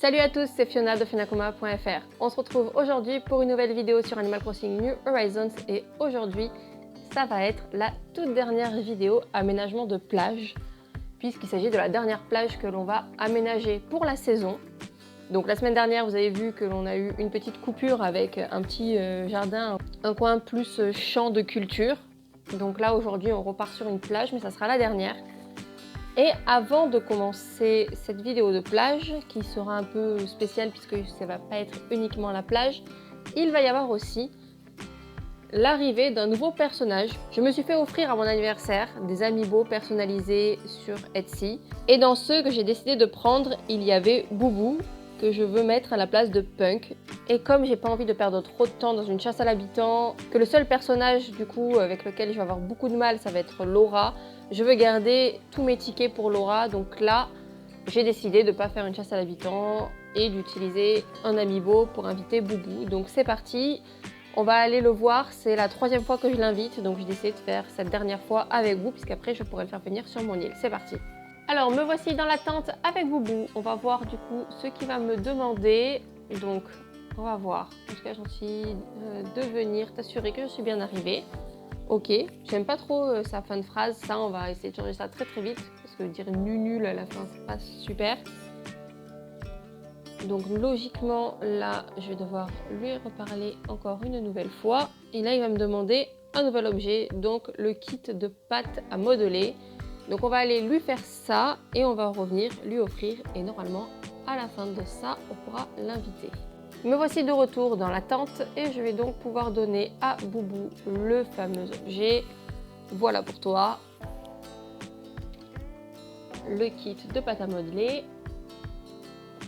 Salut à tous, c'est Fiona de fionakoma.fr. On se retrouve aujourd'hui pour une nouvelle vidéo sur Animal Crossing New Horizons et aujourd'hui, ça va être la toute dernière vidéo aménagement de plage puisqu'il s'agit de la dernière plage que l'on va aménager pour la saison. Donc la semaine dernière, vous avez vu que l'on a eu une petite coupure avec un petit jardin, un coin plus champ de culture. Donc là, aujourd'hui, on repart sur une plage, mais ça sera la dernière. Et avant de commencer cette vidéo de plage, qui sera un peu spéciale puisque ça ne va pas être uniquement la plage, il va y avoir aussi l'arrivée d'un nouveau personnage. Je me suis fait offrir à mon anniversaire des amiibo personnalisés sur Etsy. Et dans ceux que j'ai décidé de prendre, il y avait Boubou, que je veux mettre à la place de Punk. Et comme j'ai pas envie de perdre trop de temps dans une chasse à l'habitant, que le seul personnage du coup avec lequel je vais avoir beaucoup de mal, ça va être Laura. Je veux garder tous mes tickets pour Laura, donc là, j'ai décidé de ne pas faire une chasse à l'habitant et d'utiliser un amiibo pour inviter Boubou. Donc c'est parti, on va aller le voir, c'est la 3e fois que je l'invite, donc j'ai décidé de faire cette dernière fois avec vous, puisqu'après je pourrai le faire venir sur mon île. C'est parti. Alors me voici dans la tente avec Boubou, on va voir du coup ce qu'il va me demander. Donc on va voir, en tout cas gentil de venir t'assurer que je suis bien arrivée. Ok, j'aime pas trop sa fin de phrase, ça on va essayer de changer ça très vite parce que dire nul à la fin c'est pas super. Donc logiquement là je vais devoir lui reparler encore une nouvelle fois et là il va me demander un nouvel objet, donc le kit de pâte à modeler. Donc on va aller lui faire ça et on va revenir lui offrir et normalement à la fin de ça on pourra l'inviter. Me voici de retour dans la tente et je vais donc pouvoir donner à Boubou le fameux objet. Voilà pour toi, le kit de pâte à modeler.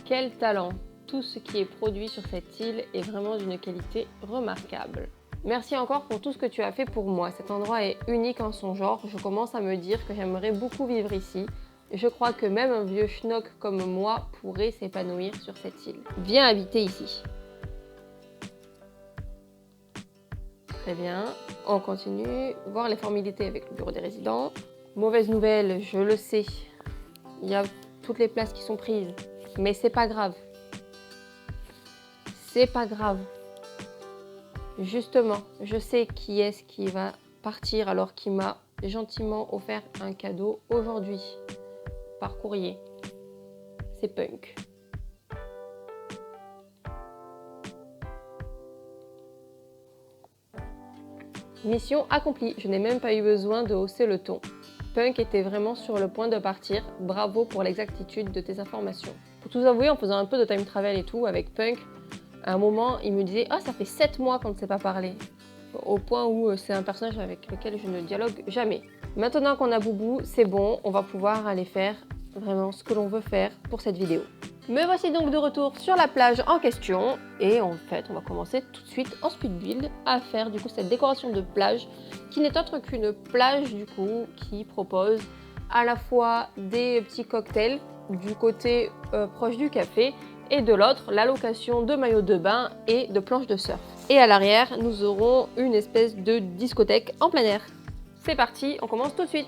Quel talent! Tout ce qui est produit sur cette île est vraiment d'une qualité remarquable. Merci encore pour tout ce que tu as fait pour moi. Cet endroit est unique en son genre. Je commence à me dire que j'aimerais beaucoup vivre ici. Je crois que même un vieux schnock comme moi pourrait s'épanouir sur cette île. Viens habiter ici. Très bien, on continue. Voir les formalités avec le bureau des résidents. Mauvaise nouvelle, je le sais. Il y a toutes les places qui sont prises. Mais c'est pas grave. C'est pas grave. Justement, je sais qui est-ce qui va partir alors qu'il m'a gentiment offert un cadeau aujourd'hui par courrier. C'est Punk. Mission accomplie, je n'ai même pas eu besoin de hausser le ton. Punk était vraiment sur le point de partir, bravo pour l'exactitude de tes informations. Pour tout avouer, en faisant un peu de time travel et tout avec Punk, à un moment il me disait « Ah, ça fait 7 mois qu'on ne s'est pas parlé ». Au point où c'est un personnage avec lequel je ne dialogue jamais. Maintenant qu'on a Boubou, c'est bon, on va pouvoir aller faire vraiment ce que l'on veut faire pour cette vidéo. Me voici donc de retour sur la plage en question et en fait on va commencer tout de suite en speed build à faire du coup cette décoration de plage qui n'est autre qu'une plage du coup qui propose à la fois des petits cocktails du côté proche du café et de l'autre la location de maillots de bain et de planches de surf. Et à l'arrière nous aurons une espèce de discothèque en plein air. C'est parti, on commence tout de suite.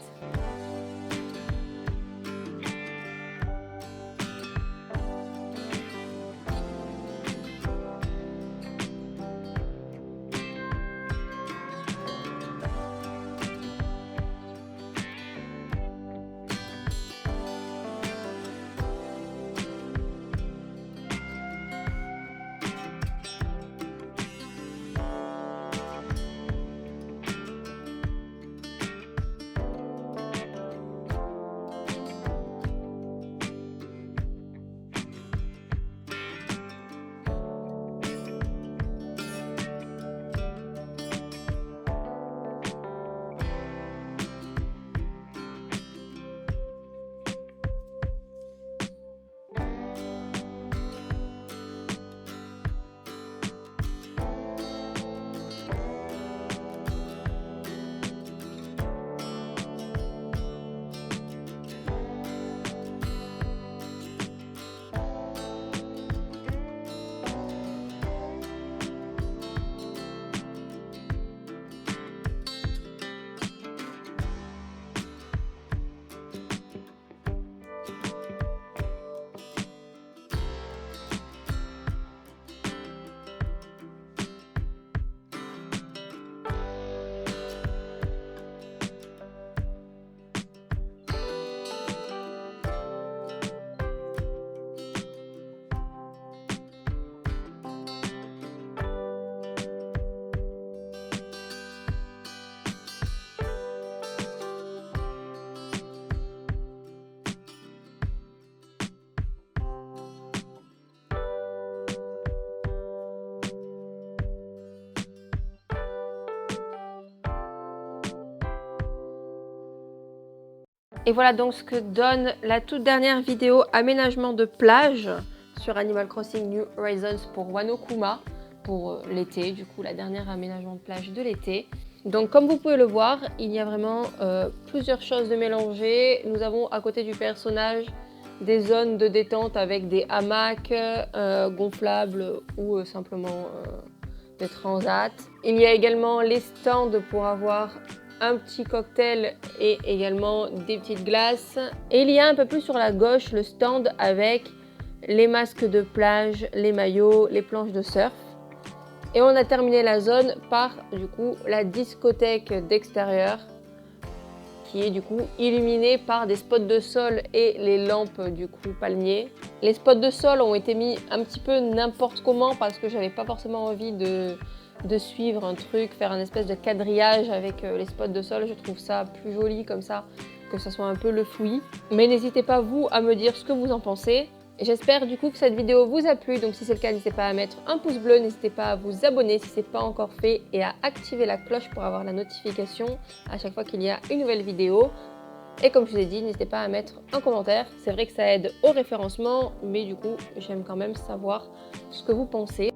Et voilà donc ce que donne la toute dernière vidéo aménagement de plage sur Animal Crossing New Horizons pour Wano Kuma pour l'été, du coup la dernière aménagement de plage de l'été. Donc comme vous pouvez le voir, il y a vraiment plusieurs choses de mélangées. Nous avons à côté du personnage des zones de détente avec des hamacs gonflables ou simplement des transats. Il y a également les stands pour avoir un petit cocktail et également des petites glaces. Et il y a un peu plus sur la gauche le stand avec les masques de plage, les maillots, les planches de surf. Et on a terminé la zone par du coup la discothèque d'extérieur qui est du coup illuminée par des spots de sol et les lampes du coup palmiers. Les spots de sol ont été mis un petit peu n'importe comment parce que j'avais pas forcément envie de suivre un truc, faire un espèce de quadrillage avec les spots de sol. Je trouve ça plus joli comme ça, que ça soit un peu le fouillis. Mais n'hésitez pas vous à me dire ce que vous en pensez. J'espère du coup que cette vidéo vous a plu, donc si c'est le cas, n'hésitez pas à mettre un pouce bleu, n'hésitez pas à vous abonner si ce n'est pas encore fait et à activer la cloche pour avoir la notification à chaque fois qu'il y a une nouvelle vidéo. Et comme je vous ai dit, n'hésitez pas à mettre un commentaire, c'est vrai que ça aide au référencement, mais du coup j'aime quand même savoir ce que vous pensez.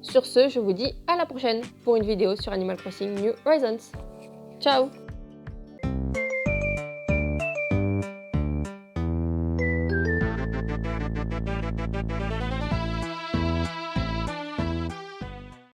Sur ce, je vous dis à la prochaine pour une vidéo sur Animal Crossing New Horizons. Ciao!